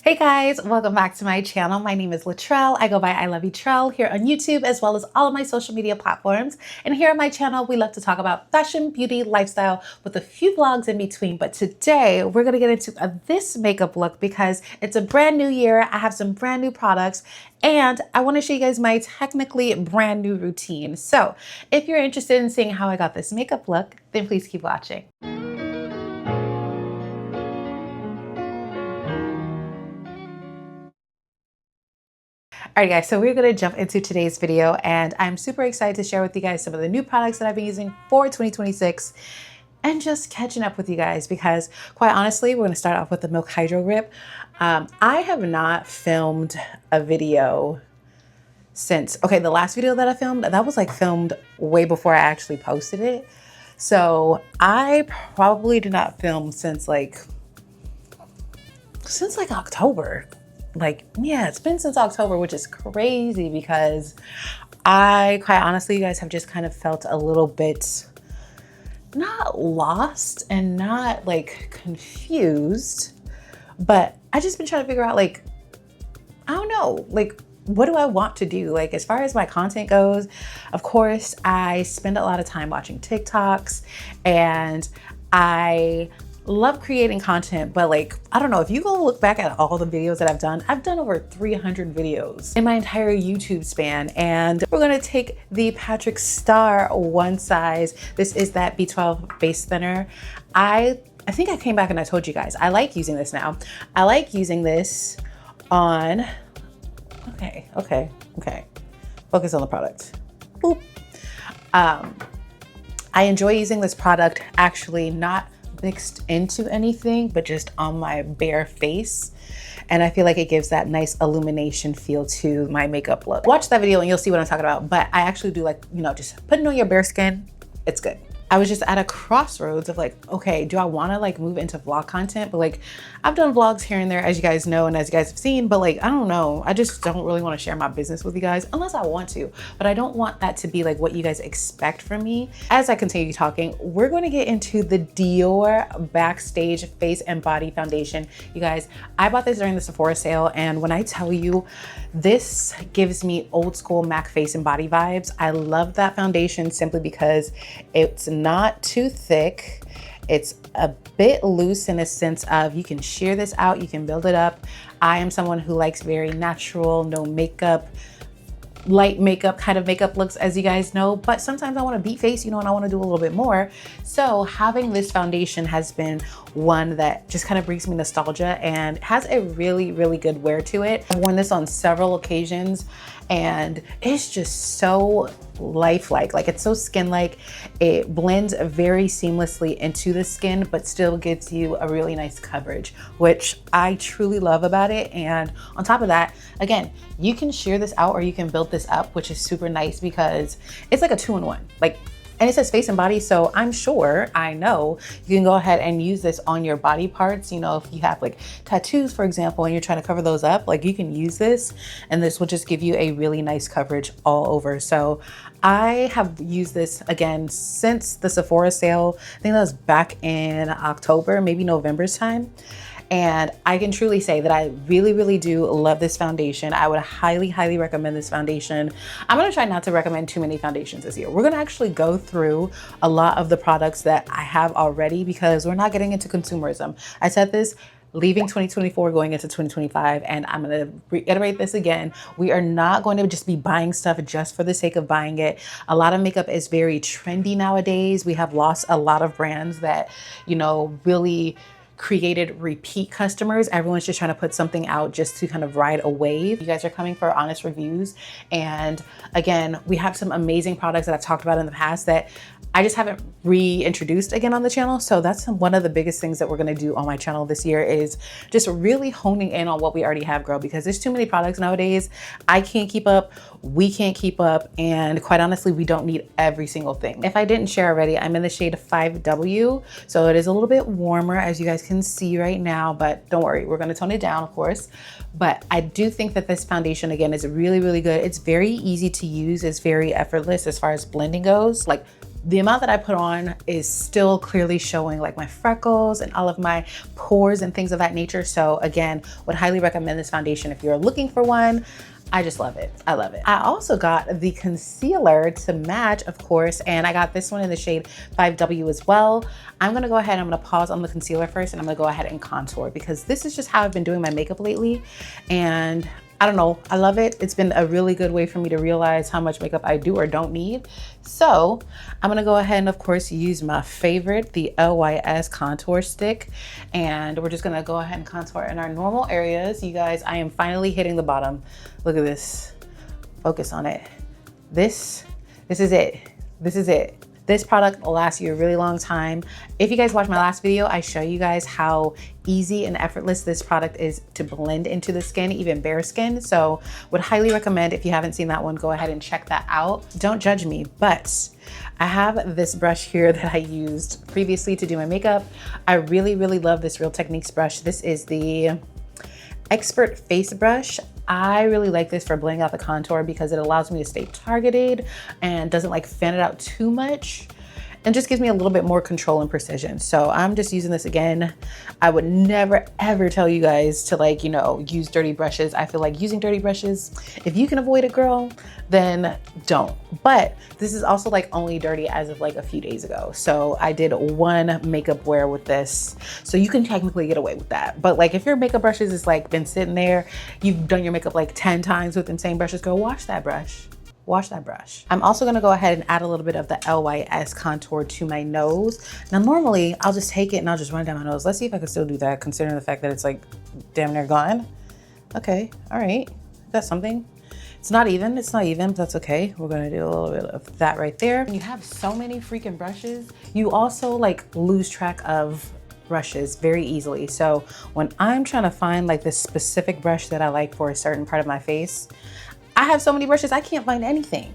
Hey guys, welcome back to my channel. My name is Latrell. I go by iloveyoutrell here on YouTube as well as all of my social media platforms. And here on my channel, we love to talk about fashion, beauty, lifestyle with a few vlogs in between. But today we're going to get into this makeup look because it's a brand new year. I have some brand new products and I want to show you guys my technically brand new routine. So if you're interested in seeing how I got this makeup look, then please keep watching. All right, guys, so we're going to jump into today's video, and I'm super excited to share with you guys some of the new products that I've been using for 2026 and just catching up with you guys because quite honestly, we're going to start off with the Milk Hydro Grip. I have not filmed a video since, okay, the last video that I filmed, that was like filmed way before I actually posted it. So I probably did not film since like October. Yeah, it's been since October, which is crazy because I quite honestly, you guys, have just kind of felt a little bit not lost and not like confused, but I just been trying to figure out I don't know, what do I want to do? As far as my content goes, of course, I spend a lot of time watching TikToks and I love creating content, but I don't know, if you go look back at all the videos that I've done over 300 videos in my entire YouTube span. And we're gonna take the Patrick Star One Size. This is that B12 base thinner. I think I came back and I told you guys, I like using this now. I like using this on, okay. Focus on the product. Boop. I enjoy using this product actually not mixed into anything, but just on my bare face. And I feel like it gives that nice illumination feel to my makeup look. Watch that video and you'll see what I'm talking about. But I actually do just putting on your bare skin. It's good. I was just at a crossroads of okay, do I want to move into vlog content? But I've done vlogs here and there, as you guys know, and as you guys have seen, but I don't know. I just don't really want to share my business with you guys unless I want to, but I don't want that to be what you guys expect from me. As I continue talking, we're going to get into the Dior Backstage Face and Body Foundation. You guys, I bought this during the Sephora sale, and when I tell you, this gives me old school MAC face and body vibes. I love that foundation simply because it's not too thick. It's a bit loose in a sense of you can sheer this out, you can build it up. I am someone who likes very natural, no makeup, light makeup kind of makeup looks, as you guys know, but sometimes I want to beat face, and I want to do a little bit more. So having this foundation has been one that just kind of brings me nostalgia and has a really, really good wear to it. I've worn this on several occasions and it's just so lifelike. It's so skin-like. It blends very seamlessly into the skin, but still gives you a really nice coverage, which I truly love about it. And on top of that, again, you can sheer this out or you can build this up, which is super nice because it's like a 2-in-1. And it says face and body, so I know you can go ahead and use this on your body parts. If you have tattoos, for example, and you're trying to cover those up, you can use this, and this will just give you a really nice coverage all over. So I have used this again since the Sephora sale. I think that was back in October, maybe November's time. And I can truly say that I really, really do love this foundation. I would highly, highly recommend this foundation. I'm gonna try not to recommend too many foundations this year. We're gonna actually go through a lot of the products that I have already because we're not getting into consumerism. I said this leaving 2024, going into 2025, and I'm gonna reiterate this again. We are not going to just be buying stuff just for the sake of buying it. A lot of makeup is very trendy nowadays. We have lost a lot of brands that, really created repeat customers. Everyone's just trying to put something out just to kind of ride a wave. You guys are coming for honest reviews. And again, we have some amazing products that I've talked about in the past that I just haven't reintroduced again on the channel. So that's one of the biggest things that we're gonna do on my channel this year is just really honing in on what we already have, girl, because there's too many products nowadays. I can't keep up, we can't keep up, and quite honestly, we don't need every single thing. If I didn't share already, I'm in the shade 5W, so it is a little bit warmer, as you guys can see right now, but don't worry, we're gonna tone it down, of course. But I do think that this foundation, again, is really, really good. It's very easy to use. It's very effortless as far as blending goes. the amount that I put on is still clearly showing like my freckles and all of my pores and things of that nature. So again, would highly recommend this foundation if you're looking for one. I just love it. I love it. I also got the concealer to match, of course, and I got this one in the shade 5W as well. I'm gonna go ahead and I'm gonna pause on the concealer first, and I'm gonna go ahead and contour because this is just how I've been doing my makeup lately. And I don't know, I love it. It's been a really good way for me to realize how much makeup I do or don't need. So I'm gonna go ahead and of course use my favorite, the LYS contour stick. And we're just gonna go ahead and contour in our normal areas. You guys, I am finally hitting the bottom. Look at this, focus on it. This is it, this is it. This product will last you a really long time. If you guys watched my last video, I show you guys how easy and effortless this product is to blend into the skin, even bare skin. So would highly recommend, if you haven't seen that one, go ahead and check that out. Don't judge me, but I have this brush here that I used previously to do my makeup. I really, really love this Real Techniques brush. This is the Expert Face Brush. I really like this for blending out the contour because it allows me to stay targeted and doesn't like fan it out too much and just gives me a little bit more control and precision. So I'm just using this again. I would never ever tell you guys to like, you know, use dirty brushes. I feel like using dirty brushes, if you can avoid it, girl, then don't. But this is also like only dirty as of like a few days ago. So I did one makeup wear with this. So you can technically get away with that. But like if your makeup brushes is like been sitting there, you've done your makeup like 10 times with them same brushes, go wash that brush. Wash that brush. I'm also gonna go ahead and add a little bit of the LYS contour to my nose. Now, normally I'll just take it and I'll just run it down my nose. Let's see if I can still do that considering the fact that it's like damn near gone. Okay, all right, that's something. It's not even, but that's okay. We're gonna do a little bit of that right there. When you have so many freaking brushes, you also like lose track of brushes very easily. So when I'm trying to find like this specific brush that I like for a certain part of my face, I have so many brushes, I can't find anything.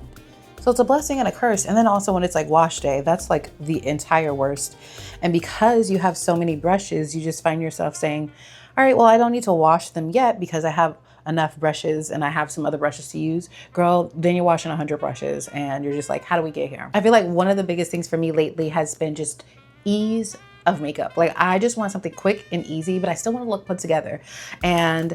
So it's a blessing and a curse. And then also when it's like wash day, that's like the entire worst. And because you have so many brushes, you just find yourself saying, all right, well, I don't need to wash them yet because I have enough brushes and I have some other brushes to use. Girl, then you're washing 100 brushes and you're just like, how do we get here? I feel like one of the biggest things for me lately has been just ease of makeup. Like I just want something quick and easy, but I still want to look put together. And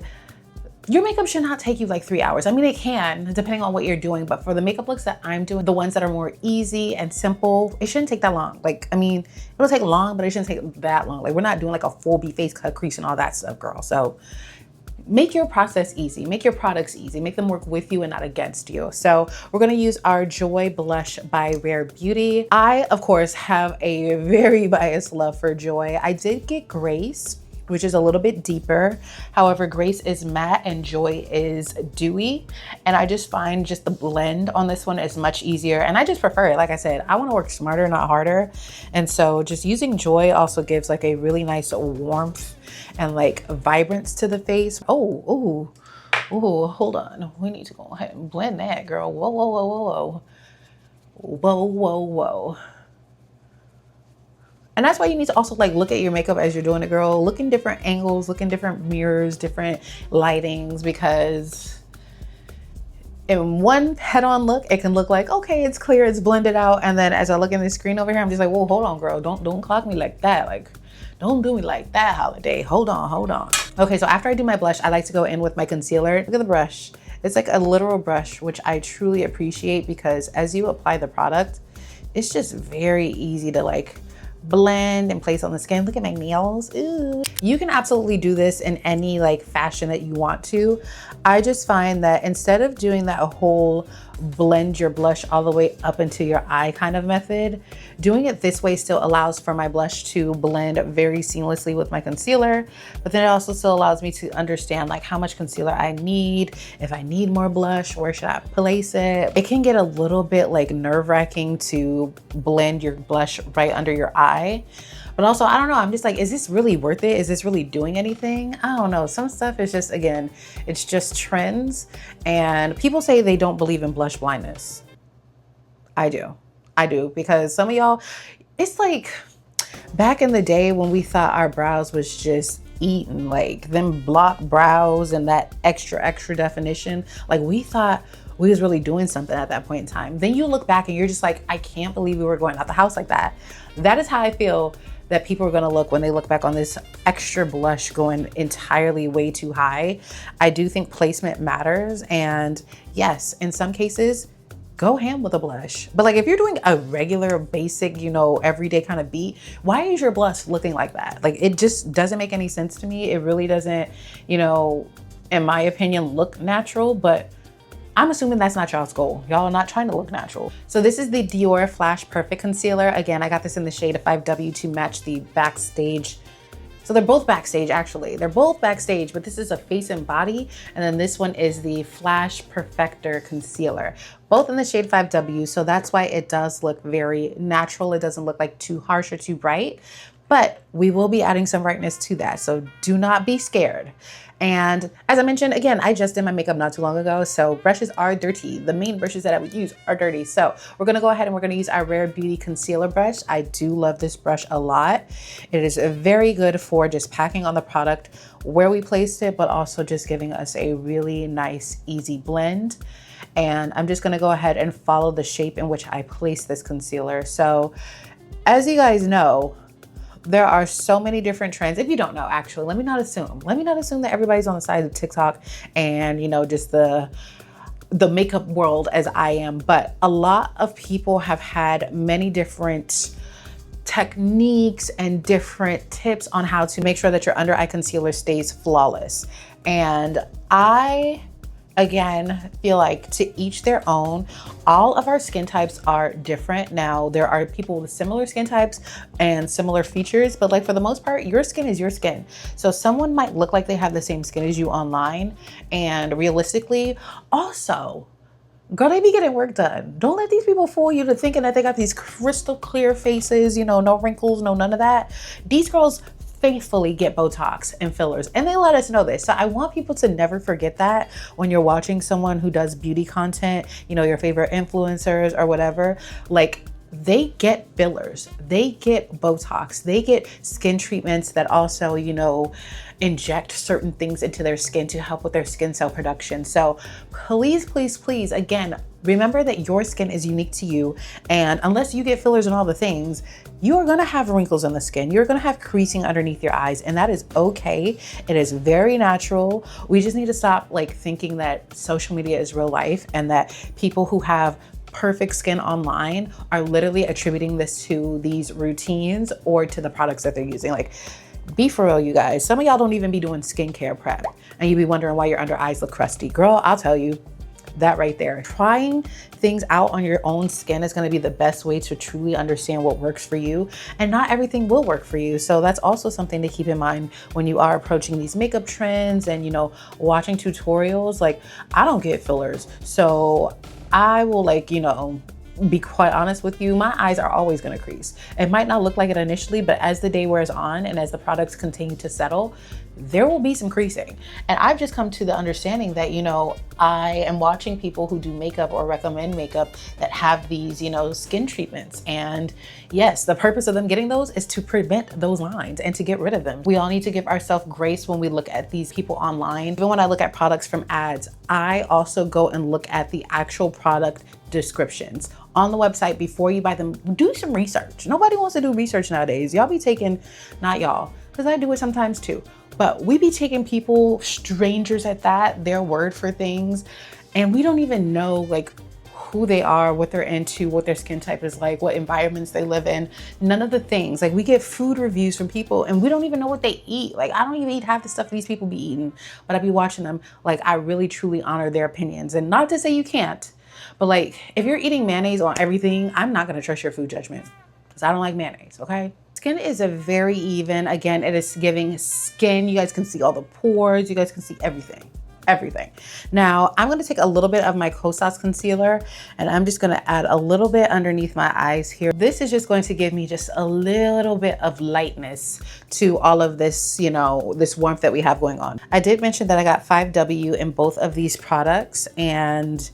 your makeup should not take you like 3 hours. I mean, it can, depending on what you're doing, but for the makeup looks that I'm doing, the ones that are more easy and simple, it shouldn't take that long. Like, I mean, it'll take long, but it shouldn't take that long. Like, we're not doing like a full face cut, crease and all that stuff, girl. So make your process easy, make your products easy, make them work with you and not against you. So we're gonna use our Joy Blush by Rare Beauty. I, of course, have a very biased love for Joy. I did get Grace, which is a little bit deeper. However, Grace is matte and Joy is dewy. And I just find just the blend on this one is much easier. And I just prefer it. Like I said, I wanna work smarter, not harder. And so just using Joy also gives like a really nice warmth and like vibrance to the face. Oh, hold on. We need to go ahead and blend that, girl. Whoa, whoa, whoa, whoa, whoa. Whoa, whoa, whoa. And that's why you need to also like look at your makeup as you're doing it, girl. Look in different angles, look in different mirrors, different lightings, because in one head-on look, it can look like, okay, it's clear, it's blended out. And then as I look in the screen over here, I'm just like, whoa, hold on, girl. Don't clock me like that. Like, don't do me like that, Holiday. Hold on. Okay, so after I do my blush, I like to go in with my concealer. Look at the brush. It's like a literal brush, which I truly appreciate because as you apply the product, it's just very easy to like blend and place on the skin. Look at my nails. Ooh. You can absolutely do this in any like fashion that you want to. I just find that instead of doing that whole blend your blush all the way up into your eye kind of method, doing it this way still allows for my blush to blend very seamlessly with my concealer, but then it also still allows me to understand like how much concealer I need, if I need more blush, where should I place it. It can get a little bit like nerve-wracking to blend your blush right under your eye. But also, I don't know, I'm just like, is this really worth it? Is this really doing anything? I don't know. Some stuff is just, again, it's just trends. And people say they don't believe in blush blindness. I do, because some of y'all, it's like back in the day when we thought our brows was just eating, like them block brows and that extra definition. Like we thought we was really doing something at that point in time. Then you look back and you're just like, I can't believe we were going out the house like that. That is how I feel that people are gonna look when they look back on this extra blush going entirely way too high. I do think placement matters. And yes, in some cases, go ham with a blush. But like if you're doing a regular, basic, you know, everyday kind of beat, why is your blush looking like that? Like it just doesn't make any sense to me. It really doesn't, you know, in my opinion, look natural, but I'm assuming that's not y'all's goal. Y'all are not trying to look natural. So this is the Dior Flash Perfect Concealer. Again, I got this in the shade 5W to match the backstage. So they're both backstage actually. They're both backstage, but this is a face and body. And then this one is the Flash Perfector Concealer, both in the shade 5W. So that's why it does look very natural. It doesn't look like too harsh or too bright, but we will be adding some brightness to that. So do not be scared. And as I mentioned, again, I just did my makeup not too long ago, so brushes are dirty. The main brushes that I would use are dirty. So we're gonna go ahead and we're gonna use our Rare Beauty concealer brush. I do love this brush a lot. It is very good for just packing on the product where we placed it, but also just giving us a really nice, easy blend. And I'm just gonna go ahead and follow the shape in which I place this concealer. So as you guys know, there are so many different trends. If you don't know, actually, let me not assume that everybody's on the side of TikTok and, you know, just the makeup world as I am. But a lot of people have had many different techniques and different tips on how to make sure that your under eye concealer stays flawless. And I, again, feel like to each their own. All of our skin types are different. Now, there are people with similar skin types and similar features, but like for the most part, your skin is your skin. So someone might look like they have the same skin as you online, and realistically, also, girl, they be getting work done. Don't let these people fool you to thinking that they got these crystal clear faces, you know, no wrinkles, no none of that. These girls faithfully get Botox and fillers, and they let us know this. So I want people to never forget that when you're watching someone who does beauty content, you know, your favorite influencers or whatever, like they get fillers, they get Botox, they get skin treatments that also, you know, inject certain things into their skin to help with their skin cell production. So please, please, please, again, remember that your skin is unique to you. And unless you get fillers and all the things, you are gonna have wrinkles in the skin. You're gonna have creasing underneath your eyes, and that is okay. It is very natural. We just need to stop like thinking that social media is real life and that people who have perfect skin online are literally attributing this to these routines or to the products that they're using. Like, be for real, you guys. Some of y'all don't even be doing skincare prep and you be wondering why your under eyes look crusty. Girl, I'll tell you that right there. Trying things out on your own skin is going to be the best way to truly understand what works for you, and not everything will work for you. So that's also something to keep in mind when you are approaching these makeup trends and, you know, watching tutorials. Like, I don't get fillers, so I will, like, you know, be quite honest with you, my eyes are always going to crease. It might not look like it initially, but as the day wears on and as the products continue to settle, there will be some creasing. And I've just come to the understanding that, you know, I am watching people who do makeup or recommend makeup that have these, you know, skin treatments. And yes, the purpose of them getting those is to prevent those lines and to get rid of them. We all need to give ourselves grace when we look at these people online. Even when I look at products from ads, I also go and look at the actual product descriptions on the website before you buy them. Do some research. Nobody wants to do research nowadays. Y'all be taking, not y'all, because I do it sometimes too, but we be taking people, strangers at that, their word for things, and we don't even know like who they are, what they're into, what their skin type is like, what environments they live in, none of the things. Like, we get food reviews from people and we don't even know what they eat. Like, I don't even eat half the stuff these people be eating, but I be watching them. Like, I really truly honor their opinions. And not to say you can't, but like, if you're eating mayonnaise on everything, I'm not gonna trust your food judgment because I don't like mayonnaise, okay? Skin is a very even. Again, it is giving skin. You guys can see all the pores. You guys can see everything. Now, I'm going to take a little bit of my Kosas concealer and I'm just going to add a little bit underneath my eyes here. This is just going to give me just a little bit of lightness to all of this, you know, this warmth that we have going on. I did mention that I got 5W in both of these products, and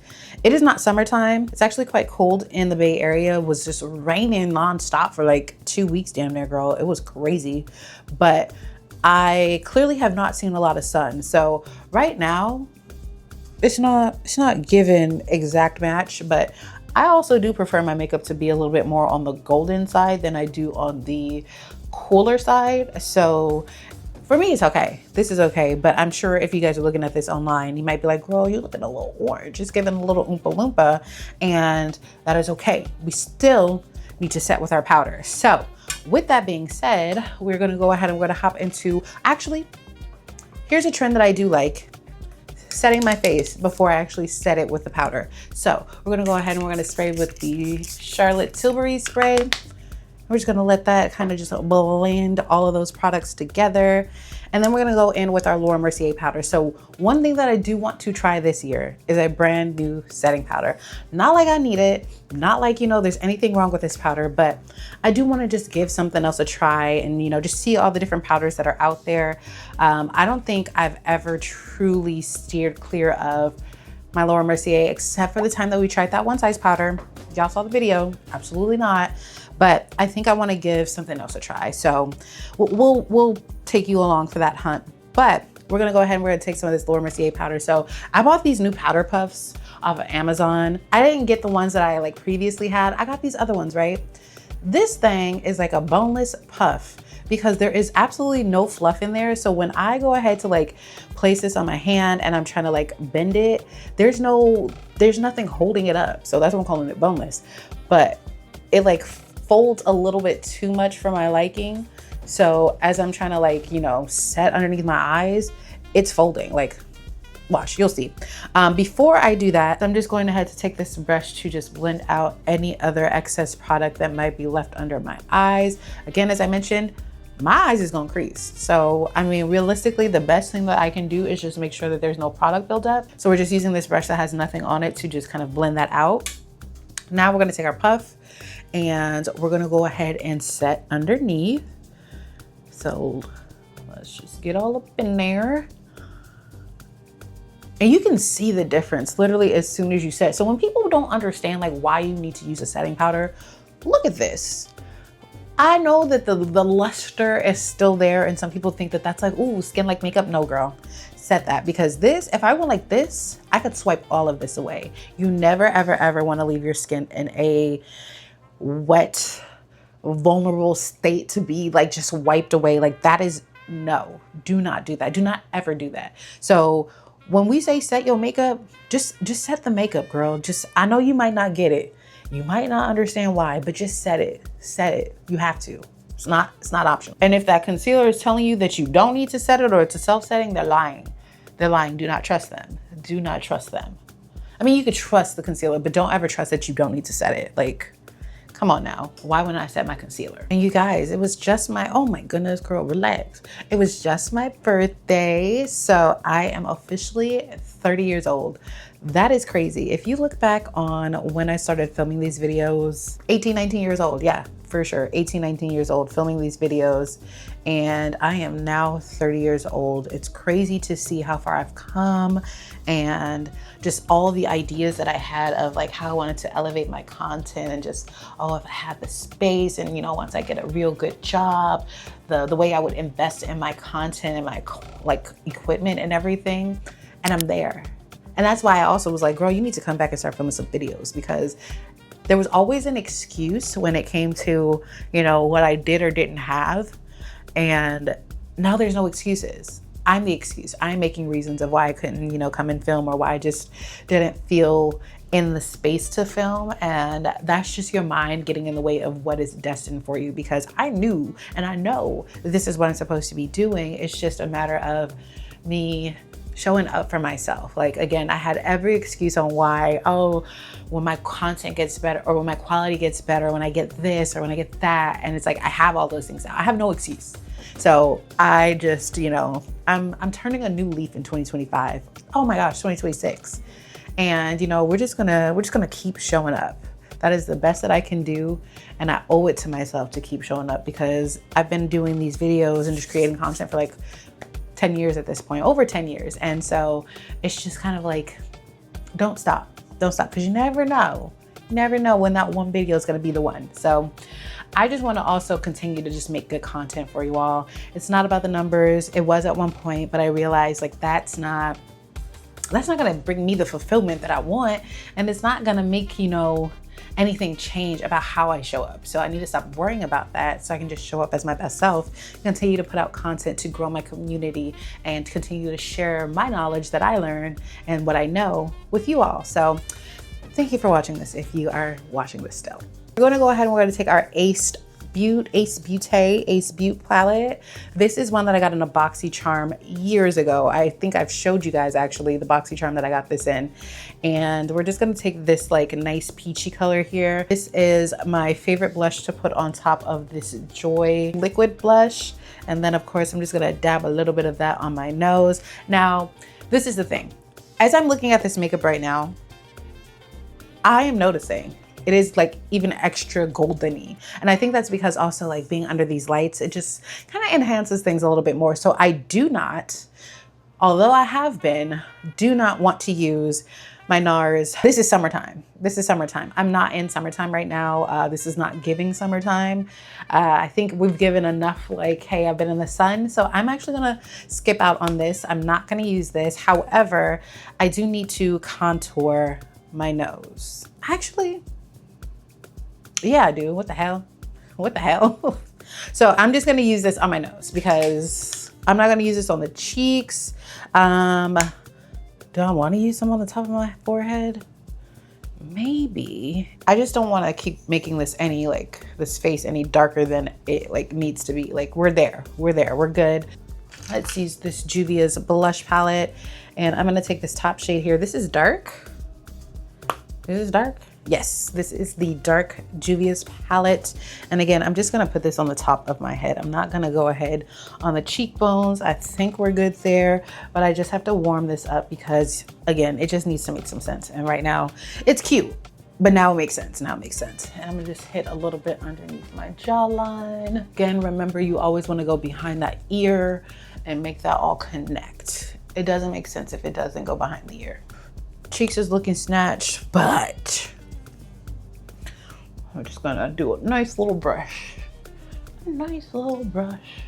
it is not summertime. It's actually quite cold in the Bay Area. It was just raining nonstop for like 2 weeks damn near, girl. It was crazy. But I clearly have not seen a lot of sun. So right now, it's not given exact match, but I also do prefer my makeup to be a little bit more on the golden side than I do on the cooler side. So for me, it's okay. This is okay, but I'm sure if you guys are looking at this online, you might be like, girl, you're looking a little orange. It's giving a little oompa loompa, and that is okay. We still need to set with our powder. So with that being said, we're gonna go ahead and we're gonna hop into, actually, here's a trend that I do like, setting my face before I actually set it with the powder. So we're gonna go ahead and we're gonna spray with the Charlotte Tilbury spray. We're just gonna let that kind of just blend all of those products together. And then we're gonna go in with our Laura Mercier powder. So one thing that I do want to try this year is a brand new setting powder. Not like I need it, not like, you know, there's anything wrong with this powder, but I do wanna just give something else a try and, you know, just see all the different powders that are out there. I don't think I've ever truly steered clear of my Laura Mercier, except for the time that we tried that one size powder. Y'all saw the video, absolutely not. But I think I want to give something else a try. So we'll take you along for that hunt. But we're gonna go ahead and we're gonna take some of this Laura Mercier powder. So I bought these new powder puffs off of Amazon. I didn't get the ones that I like previously had. I got these other ones, right? This thing is like a boneless puff because there is absolutely no fluff in there. So when I go ahead to like place this on my hand and I'm trying to like bend it, there's nothing holding it up. So that's why I'm calling it boneless. But it like folds a little bit too much for my liking. So as I'm trying to like, you know, set underneath my eyes, it's folding. Like, watch, you'll see. Before I do that, I'm just going ahead to take this brush to just blend out any other excess product that might be left under my eyes. Again, as I mentioned, my eyes is gonna crease. So, I mean, realistically, the best thing that I can do is just make sure that there's no product buildup. So we're just using this brush that has nothing on it to just kind of blend that out. Now we're gonna take our puff and we're gonna go ahead and set underneath. So let's just get all up in there. And you can see the difference literally as soon as you set. So when people don't understand like why you need to use a setting powder, look at this. I know that the luster is still there and some people think that that's like, ooh, skin like makeup. No, girl, set that, because this, if I went like this, I could swipe all of this away. You never, ever, ever want to leave your skin in a wet, vulnerable state to be like just wiped away. Like that is, no, do not do that. Do not ever do that. So when we say set your makeup, just set the makeup, girl. Just, I know you might not get it. You might not understand why, but just set it. Set it. You have to. It's not optional. And if that concealer is telling you that you don't need to set it or it's a self-setting, they're lying. They're lying. Do not trust them. Do not trust them. I mean, you could trust the concealer, but don't ever trust that you don't need to set it. Like, come on now. Why wouldn't I set my concealer? And you guys, it was just my, oh my goodness, girl, relax. It was just my birthday. So I am officially 30 years old. That is crazy. If you look back on when I started filming these videos, 18, 19 years old. Yeah, for sure. 18, 19 years old filming these videos. And I am now 30 years old. It's crazy to see how far I've come and just all the ideas that I had of like how I wanted to elevate my content and just, oh, if I had the space and, you know, once I get a real good job, the way I would invest in my content and my like equipment and everything. And I'm there. And that's why I also was like, girl, you need to come back and start filming some videos, because there was always an excuse when it came to, you know, what I did or didn't have. And now there's no excuses. I'm the excuse. I'm making reasons of why I couldn't, you know, come and film or why I just didn't feel in the space to film. And that's just your mind getting in the way of what is destined for you, because I knew and I know that this is what I'm supposed to be doing. It's just a matter of me showing up for myself. Like, again, I had every excuse on why, oh, when my content gets better or when my quality gets better, when I get this or when I get that. And it's like, I have all those things now. I have no excuse. So I just, you know, I'm turning a new leaf in 2025. Oh my gosh, 2026. And, you know, we're just gonna keep showing up. That is the best that I can do. And I owe it to myself to keep showing up, because I've been doing these videos and just creating content for like 10 years at this point, over 10 years. And so it's just kind of like, don't stop, because you never know. You never know when that one video is going to be the one. So I just want to also continue to just make good content for you all. It's not about the numbers. It was at one point, but I realized like that's not going to bring me the fulfillment that I want. And it's not going to make, you know, anything change about how I show up. So I need to stop worrying about that so I can just show up as my best self, continue to put out content to grow my community and continue to share my knowledge that I learned and what I know with you all. So thank you for watching this if you are watching this still. We're going to go ahead and we're going to take our Ace Beauty palette. This is one that I got in a BoxyCharm years ago. I think I've showed you guys actually the BoxyCharm that I got this in. And we're just gonna take this like nice peachy color here. This is my favorite blush to put on top of this Joy liquid blush. And then of course, I'm just gonna dab a little bit of that on my nose. Now, this is the thing. As I'm looking at this makeup right now, I am noticing it is like even extra golden-y. And I think that's because also like being under these lights, it just kind of enhances things a little bit more. So I do not, although I have been, do not want to use my NARS. This is summertime. This is summertime. I'm not in summertime right now. This is not giving summertime. I think we've given enough like, hey, I've been in the sun. So I'm actually gonna skip out on this. I'm not gonna use this. However, I do need to contour my nose. Actually, yeah, I do. What the hell? What the hell? So I'm just gonna use this on my nose because I'm not gonna use this on the cheeks. Do I wanna use some on the top of my forehead? Maybe. I just don't wanna keep making this any, like, this face any darker than it like needs to be. Like, we're there, we're good. Let's use this Juvia's blush palette. And I'm gonna take this top shade here. This is dark. This is dark. Yes, this is the dark Juvia's palette. And again, I'm just gonna put this on the top of my head. I'm not gonna go ahead on the cheekbones. I think we're good there, but I just have to warm this up because again, it just needs to make some sense. And right now it's cute, but now it makes sense. Now it makes sense. And I'm gonna just hit a little bit underneath my jawline. Again, remember you always wanna go behind that ear and make that all connect. It doesn't make sense if it doesn't go behind the ear. Cheeks is looking snatched, but I'm just gonna do a nice little brush. A nice little brush.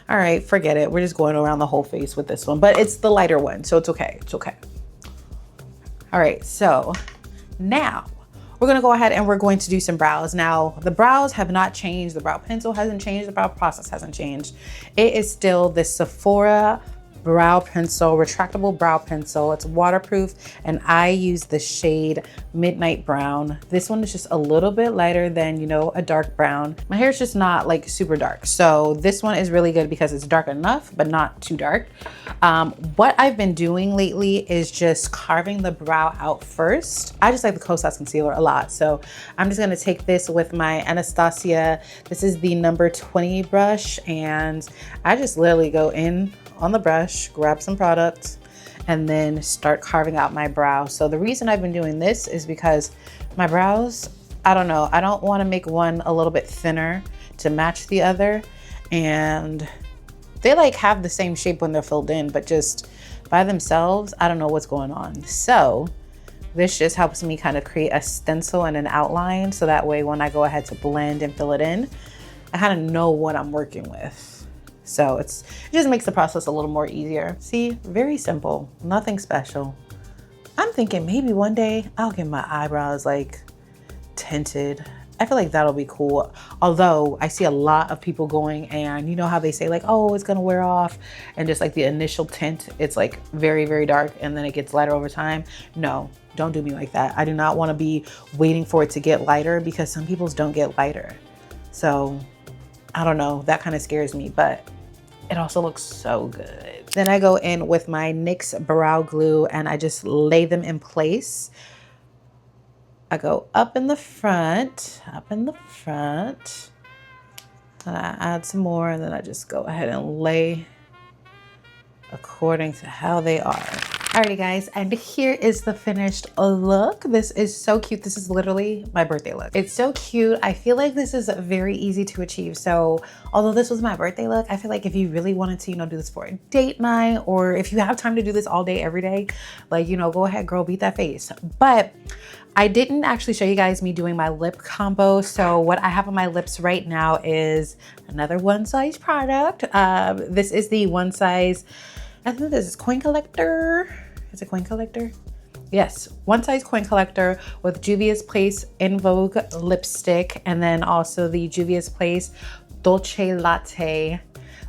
All right, forget it. We're just going around the whole face with this one, but it's the lighter one, so it's okay, it's okay. All right, so now we're gonna go ahead and we're going to do some brows. Now, the brows have not changed. The brow pencil hasn't changed. The brow process hasn't changed. It is still the Sephora brow pencil, retractable brow pencil. It's waterproof and I use the shade Midnight Brown. This one is just a little bit lighter than, you know, a dark brown. My hair is just not like super dark. So this one is really good because it's dark enough, but not too dark. What I've been doing lately is just carving the brow out first. I just like the Kosas concealer a lot. So I'm just gonna take this with my Anastasia. This is the number 20 brush and I just literally go in on the brush, grab some product, and then start carving out my brow. So the reason I've been doing this is because my brows, I don't know, I don't want to make one a little bit thinner to match the other. And they like have the same shape when they're filled in, but just by themselves, I don't know what's going on. So this just helps me kind of create a stencil and an outline. So that way when I go ahead to blend and fill it in, I kind of know what I'm working with. So it just makes the process a little more easier. See, very simple, nothing special. I'm thinking maybe one day I'll get my eyebrows like tinted. I feel like that'll be cool. Although I see a lot of people going and you know how they say like, oh, it's gonna wear off. And just like the initial tint, it's like very, very dark and then it gets lighter over time. No, don't do me like that. I do not wanna be waiting for it to get lighter because some people's don't get lighter. So I don't know, that kind of scares me, but it also looks so good. Then I go in with my NYX brow glue and I just lay them in place. I go up in the front, and I add some more and then I just go ahead and lay according to how they are. Alrighty guys, and here is the finished look. This is so cute. This is literally my birthday look. It's so cute. I feel like this is very easy to achieve. So although this was my birthday look, I feel like if you really wanted to, do this for a date night, or if you have time to do this all day, every day, like, go ahead, girl, beat that face. But I didn't actually show you guys me doing my lip combo. So what I have on my lips right now is another one size product. This is the one size, I think this is Coin Collector. Is it Coin Collector? Yes, one size Coin Collector with Juvia's Place In Vogue lipstick, and then also the Juvia's Place Dolce Latte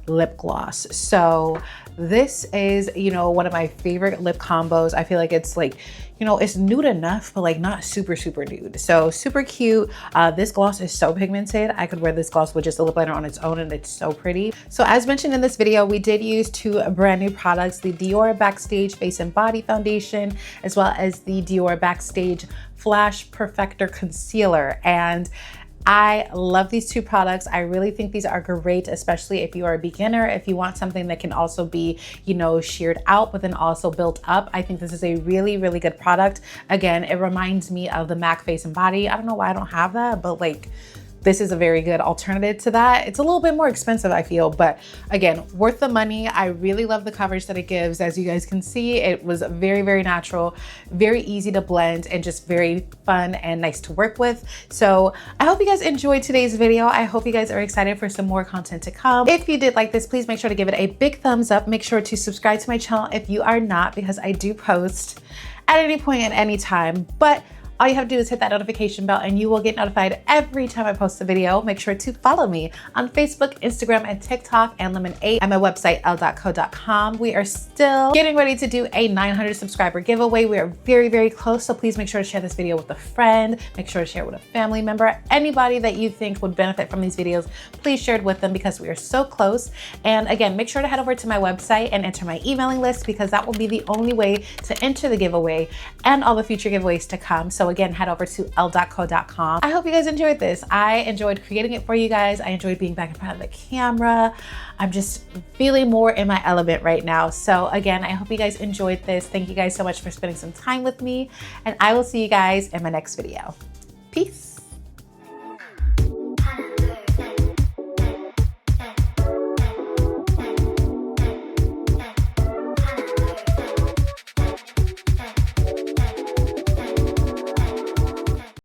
lip gloss. So this is, one of my favorite lip combos. I feel like it's like, it's nude enough, but like not super, super nude. So super cute. This gloss is so pigmented. I could wear this gloss with just a lip liner on its own and it's so pretty. So as mentioned in this video, we did use two brand new products, the Dior Backstage Face and Body Foundation, as well as the Dior Backstage Flash Perfector Concealer. And I love these two products. I really think these are great, especially if you are a beginner, if you want something that can also be, sheared out, but then also built up. I think this is a really, really good product. Again, it reminds me of the MAC Face and Body. I don't know why I don't have that, but like, this is a very good alternative to that. It's a little bit more expensive, I feel, but again, worth the money. I really love the coverage that it gives. As you guys can see, it was very, very natural, very easy to blend, and just very fun and nice to work with. So I hope you guys enjoyed today's video. I hope you guys are excited for some more content to come. If you did like this, please make sure to give it a big thumbs up. Make sure to subscribe to my channel if you are not, because I do post at any point at any time. But all you have to do is hit that notification bell and you will get notified every time I post a video. Make sure to follow me on Facebook, Instagram, and TikTok, and Lemon8, and my website, elle.co.com. We are still getting ready to do a 900 subscriber giveaway. We are very, very close, so please make sure to share this video with a friend. Make sure to share it with a family member. Anybody that you think would benefit from these videos, please share it with them because we are so close. And again, make sure to head over to my website and enter my emailing list, because that will be the only way to enter the giveaway and all the future giveaways to come. So again, head over to elle.co.com. I hope you guys enjoyed this. I enjoyed creating it for you guys. I enjoyed being back in front of the camera. I'm just feeling more in my element right now. So again, I hope you guys enjoyed this. Thank you guys so much for spending some time with me, and I will see you guys in my next video.